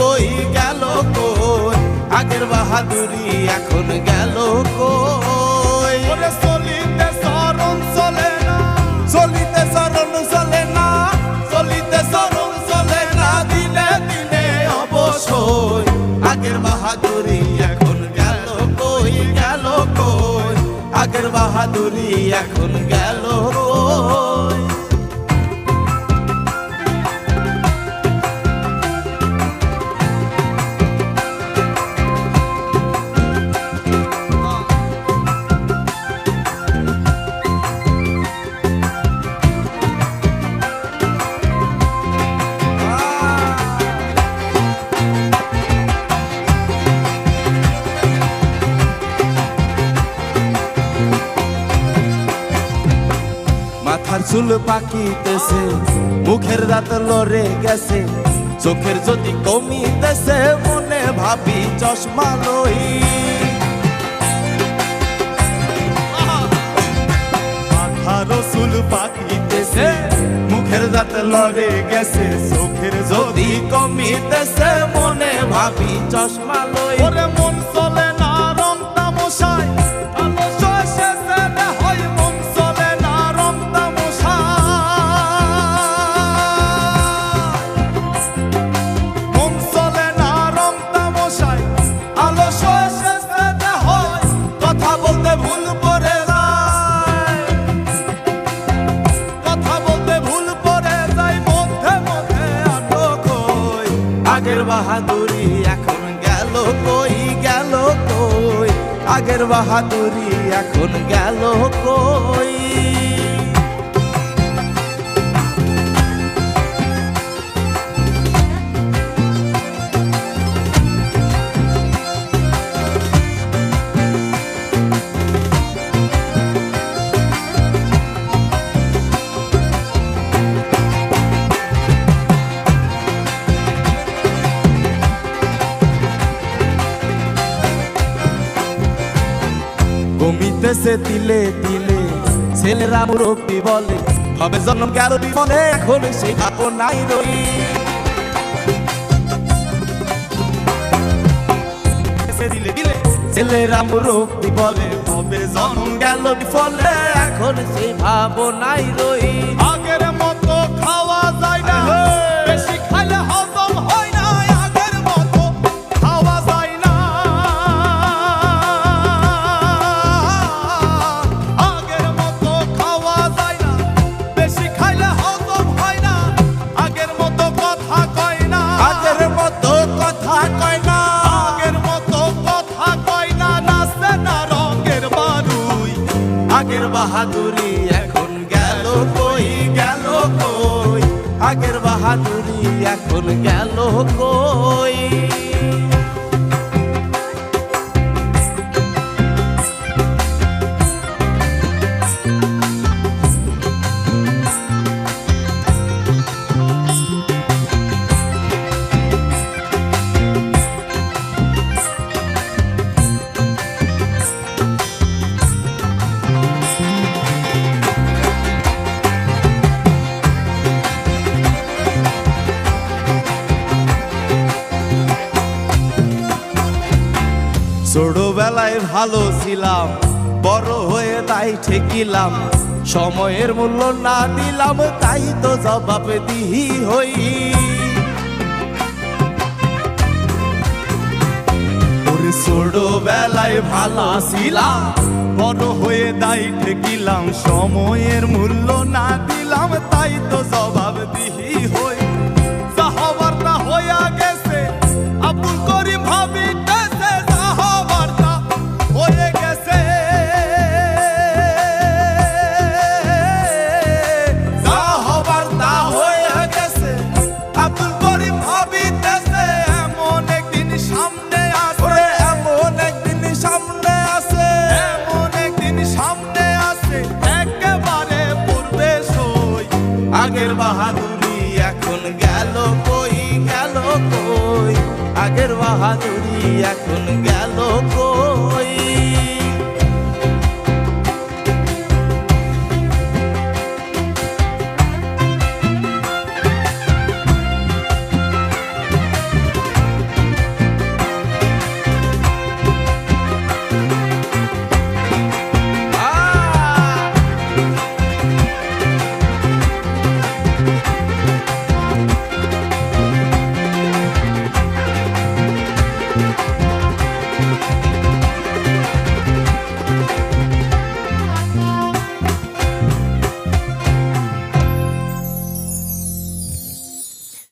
কই গেল কই, আগের বাহাদুরি এখন গেল কই। ওরে চলিতে চরণ চলে না, চলিতে চরণ চলে না, চলিতে চরণ চলে না, দিনে দিনে অবশ্যই আগের বাহাদুরি এখন গেল কই গেল কই, আগের বাহাদুরি এখন গেল কই। মাথার চুল পাকিতেছে, মুখের দাঁত লড়ে গেছে, চোখের জ্যোতি কমিতেছে, মনে ভাবি চশমা লই। মাথার চুল পাকিতেছে, মুখের দাঁত লড়ে গেছে, চোখের জ্যোতি কমিতেছে, মনে ভাবি চশমা লই। ওরে মন চলে না রং তামশায়, আলো শেষে যেতে হয়, মন চলে না রং তামশায়, মন চলে না রং তামশায়, আলো শেষে যেতে হয়, কথা বলতে ভুল পড়ে যায়, কথা বলতে ভুল পড়ে যায়, মধ্যে মধ্যে আটক হই। আগের বাহাদুরি এখন গেল কই গেল কই, আগের বাহাদুরি এখন গেল কই। কমিতেছে তিলে তিলে, ছেলেরা মুরব্বি বলে, হবে জন্ম গেল বিমলে, এখন সেই ভাবনাই রই। দিলে দিলে ছেলেরা মুরব্বি বলে, হবে জন্ম গেল বিফলে, এখন সেই ভাবনাই রই। আগের মতো খাওয়া যায় না, বেশি খাইলে হজম হয় না, আগের মতো খাওয়া যায় না, আগের মতো খাওয়া যায় না, বেশি খাইলে হজম হয় না, আগের মতো কথা কয় না, আগের মতো কথা কয় না, আগের মতো কথা কয় না, নাচে না রঙের বারুই। আগের বাহাদুরি এখন গেল কই গেল কই, আগের বাহাদুরি এখন গেল কই। ছোটবেলায় ভালো ছিলাম, বড় হয়ে তাই ঠেকিলাম, সময়ের মূল্য না দিলাম, তাই তো জবাব দিহি হই। ওরে ছোটবেলায় ভালো ছিলাম, বড় হয়ে দায়ী ঠেকিলাম, সময়ের মূল্য না দিলাম, তাই তো জবাব দিহি হই। যা হবার তা হইয়া গেছে, আব্দুল করিম ভাবিতেছে, যা হবার তা হয়ে গেছে, যা হবার তা হয়ে গেছে, আব্দুল করিম ভাবিতেছে, এমন একদিন সামনে আসে, এমন একদিন সামনে আছে, এমন একদিন সামনে আসে, একেবারে পূর্বে সই। আগের বাহাদুরি এখন গেল কই গেল কই, আগের বাহাদুরি এখন গেল কই।